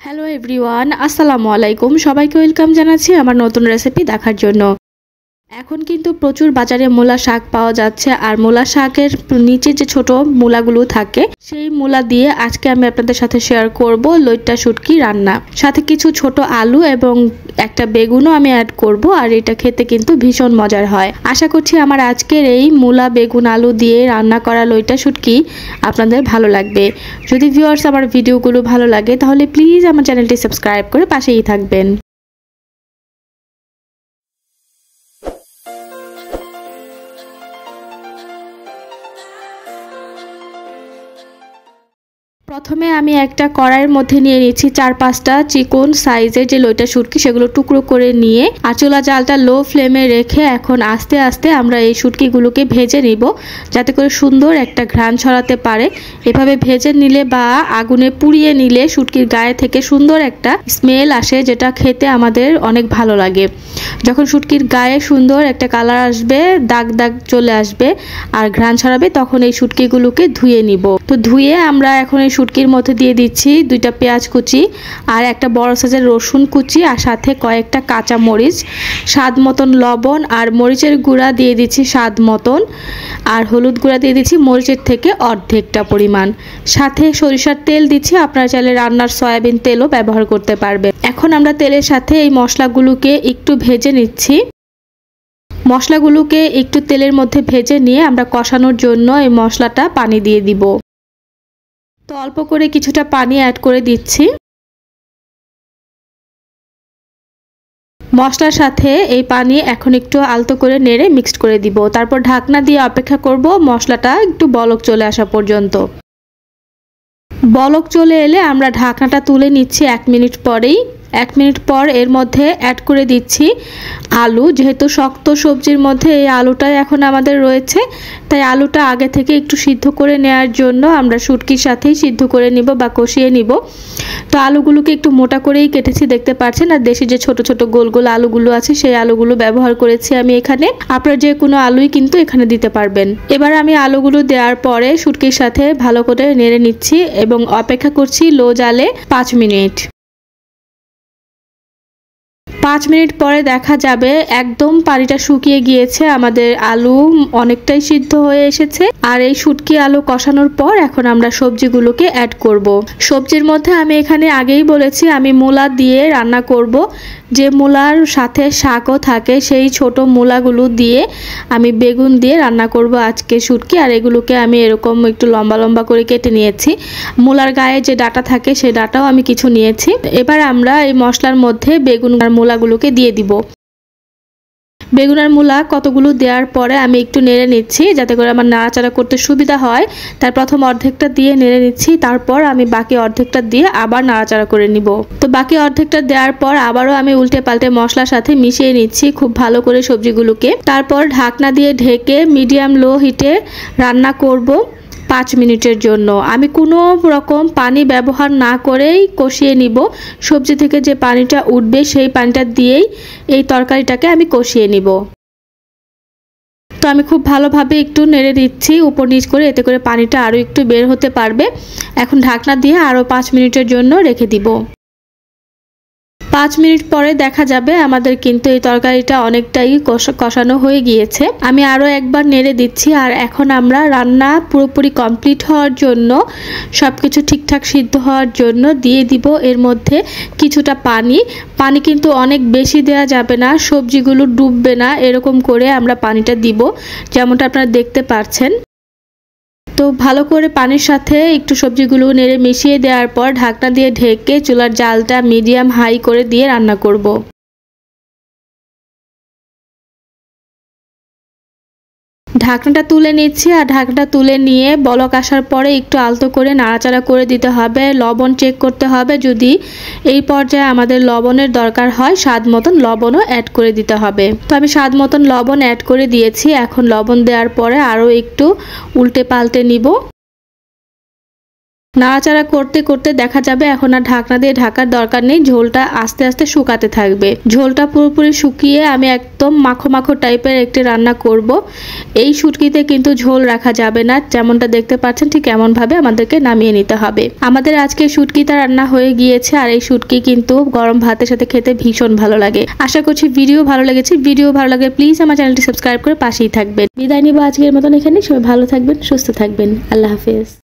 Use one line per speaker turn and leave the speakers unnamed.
Hello everyone, আসসালামু আলাইকুম। সবাইকে ওয়েলকাম জানাচ্ছি আমার নতুন রেসিপি দেখার জন্য। এখন কিন্তু প্রচুর বাজারে মূলা শাক পাওয়া যাচ্ছে, আর মূলা শাকের নিচে যে ছোট মূলাগুলো থাকে সেই মূলা দিয়ে আজকে আমি আপনাদের সাথে শেয়ার করব লইট্টা শুটকি রান্না। সাথে কিছু ছোট আলু এবং একটা বেগুনও আমি অ্যাড করব, আর এটা খেতে কিন্তু ভীষণ মজার হয়। আশা করছি আমার আজকের এই মূলা বেগুন আলু দিয়ে রান্না করা লইট্টা শুটকি আপনাদের ভালো লাগবে। যদি ভিউয়ার্স আমার ভিডিওগুলো ভালো লাগে তাহলে প্লিজ আমার চ্যানেলটি সাবস্ক্রাইব করে পাশেই থাকবেন। প্রথমে আমি একটা কড়াইয়ের মধ্যে নিয়ে নিচ্ছি 4-5টা চিকন সাইজের যে লইট্টা শুটকি, সেগুলো টুকরো করে নিয়ে আর চুলা জালটা লো ফ্লেমে রেখে এখন আস্তে আস্তে আমরা এই শুটকিগুলোকে ভেজে নিব, যাতে করে সুন্দর একটা ঘ্রাণ ছড়াতে পারে। এভাবে ভেজে নিলে বা আগুনে পুড়িয়ে নিলে শুটকির গায়ে থেকে সুন্দর একটা স্মেল আসে, যেটা খেতে আমাদের অনেক ভালো লাগে। যখন শুটকির গায়ে সুন্দর একটা কালার আসবে, দাগ দাগ চলে আসবে আর ঘ্রাণ ছড়াবে, তখন এই শুটকিগুলোকে ধুয়ে নিব। তো ধুয়ে আমরা এখন এই শুটকির মধ্যে দিয়ে দিচ্ছি 2টা পেঁয়াজ কুচি আর একটা বড় সাইজের রসুন কুচি, আর সাথে কয়েকটা কাঁচা মরিচ, স্বাদ মতন লবণ, আর মরিচের গুঁড়া দিয়ে দিচ্ছি স্বাদ মতন, আর হলুদ গুঁড়া দিয়ে দিচ্ছি মরিচের থেকে অর্ধেকটা পরিমাণ। সাথে সরিষার তেল দিচ্ছি, আপনারা চাইলে রান্নার সয়াবিন তেলও ব্যবহার করতে পারবেন। এখন আমরা তেলের সাথে এই মশলাগুলোকে একটু ভেজে নিচ্ছি। মশলাগুলোকে একটু তেলের মধ্যে ভেজে নিয়ে আমরা কষানোর জন্য এই মশলাটা পানি দিয়ে দিব। তো অল্প করে কিছুটা পানি অ্যাড করে দিচ্ছি। মশলার সাথে এই পানি এখন একটু আলতো করে নেড়ে মিক্সড করে দিব। তারপর ঢাকনা দিয়ে অপেক্ষা করব মশলাটা একটু বলক চলে আসা পর্যন্ত। বলক চলে এলে আমরা ঢাকনাটা তুলে নিচ্ছি 1 মিনিট পরেই। 1 মিনিট পর এর মধ্যে অ্যাড করে দিচ্ছি আলু। যেহেতু শক্ত সবজির মধ্যে এই আলুটাই এখন আমাদের রয়েছে, তাই আলুটা আগে থেকে একটু সিদ্ধ করে নেওয়ার জন্য আমরা শুটকির সাথেই সিদ্ধ করে নিব বা কষিয়ে নিব। তো আলুগুলোকে একটু মোটা করেই কেটেছি, দেখতে পাচ্ছেন। আর দেশি যে ছোট ছোট গোল গোল আলুগুলো আছে সেই আলুগুলো ব্যবহার করেছি আমি এখানে। আপনারা যে কোনো আলুই কিন্তু এখানে দিতে পারবেন। এবার আমি আলুগুলো দেওয়ার পরে শুটকির সাথে ভালো করে নেড়ে নিচ্ছি এবং অপেক্ষা করছি লো জালে 5 মিনিট। 5 মিনিট পরে দেখা যাবে একদম পানিটা শুকিয়ে গিয়েছে, আমাদের আলু অনেকটাই সিদ্ধ হয়ে এসেছে। আর এই শুটকি আলু কষানোর পর এখন আমরা সবজিগুলোকে অ্যাড করব। সবজির মধ্যে আমি এখানে আগেই বলেছি আমি মূলা দিয়ে রান্না করব। যে মূলার সাথে শাকও থাকে সেই ছোট মূলাগুলো দিয়ে আমি বেগুন দিয়ে রান্না করব আজকে শুটকি। আর এগুলোকে আমি এরকম একটু লম্বা লম্বা করে কেটে নিয়েছি। মূলার গায়ে যে ডাঁটা থাকে সেই ডাঁটাও আমি কিছু নিয়েছি। এবার আমরা এই মশলার মধ্যে বেগুন আর মূলাগুলোকে দিয়ে দিব। বেগুন আর মূলা কতগুলো দেওয়ার পরে আমি একটু নেড়ে নিচ্ছি, যাতে করে আমার নাড়াচাড়া করতে সুবিধা হয়। তার প্রথম অর্ধেকটা দিয়ে নেড়ে নিচ্ছি, তারপর আমি বাকি অর্ধেকটা দিয়ে আবার নাড়াচাড়া করে নিব। তো বাকি অর্ধেকটা দেওয়ার পর আবারও আমি উল্টে পাল্টে মশলার সাথে মিশিয়ে নিচ্ছি খুব ভালো করে সবজিগুলোকে। তারপর ঢাকনা দিয়ে ঢেকে মিডিয়াম লো হিটে রান্না করব 5 মিনিটের জন্য। আমি কোনো রকম পানি ব্যবহার না করেই কষিয়ে নিব। সবজি থেকে যে পানিটা উঠবে সেই পানিটা দিয়েই এই তরকারিটাকে আমি কষিয়ে নিব। তো আমি খুব ভালোভাবে একটু নেড়ে দিচ্ছি উপর নিচ করে, এতে করে পানিটা আরও একটু বের হতে পারবে। এখন ঢাকনা দিয়ে আরও 5 মিনিটের জন্য রেখে দিব। 5 মিনিট পরে দেখা যাবে আমাদের কিন্তু এই তরকারিটা অনেকটাই কষানো হয়ে গিয়েছে। আমি আরও একবার নেড়ে দিচ্ছি। আর এখন আমরা রান্না পুরোপুরি কমপ্লিট হওয়ার জন্য, সবকিছু ঠিকঠাক সিদ্ধ হওয়ার জন্য দিয়ে দিব এর মধ্যে কিছুটা পানি। পানি কিন্তু অনেক বেশি দেওয়া যাবে না, সবজিগুলো ডুববে না, এরকম করে আমরা পানিটা দিব, যেমনটা আপনারা দেখতে পাচ্ছেন। তো ভালো করে পানির সাথে একটু সবজিগুলো নেড়ে মিশিয়ে দেওয়ার পর ঢাকনা দিয়ে ঢেকে চুলার জালটা মিডিয়াম হাই করে দিয়ে রান্না করব। ঢাকনাটা তুলে নিচ্ছি। আর ঢাকনাটা তুলে নিয়ে বলক আসার পরে একটু আলতো করে নাড়াচাড়া করে দিতে হবে। লবণ চেক করতে হবে, যদি এই পর্যায়ে আমাদের লবণের দরকার হয় স্বাদ মতন লবণও অ্যাড করে দিতে হবে। তো আমি স্বাদ মতন লবণ অ্যাড করে দিয়েছি। এখন লবণ দেওয়ার পরে আরও একটু উল্টে পাল্টে নিব। নাড়াচাড়া করতে করতে দেখা যাবে এখন আর ঢাকনা দিয়ে ঢাকার দরকার নেই, ঝোলটা আস্তে আস্তে শুকাতে থাকবে। ঝোলটা পুরোপুরি শুকিয়ে আমি একদম মাখো মাখো টাইপের একটি রান্না করব। এই শুটকিতে কিন্তু ঝোল রাখা যাবে না, যেমনটা দেখতে পাচ্ছেন ঠিক এমন ভাবে আমাদেরকে নামিয়ে নিতে হবে। আমাদের আজকে শুটকিটা রান্না হয়ে গিয়েছে, আর এই শুটকি কিন্তু গরম ভাতের সাথে খেতে ভীষণ ভালো লাগে। আশা করছি ভিডিও ভালো লেগেছে। ভিডিও ভালো লাগলে প্লিজ আমার চ্যানেলটি সাবস্ক্রাইব করে পাশেই থাকবেন। বিদায় নিব আজকের মতন এখানে। সবাই ভালো থাকবেন, সুস্থ থাকবেন। আল্লাহ হাফেজ।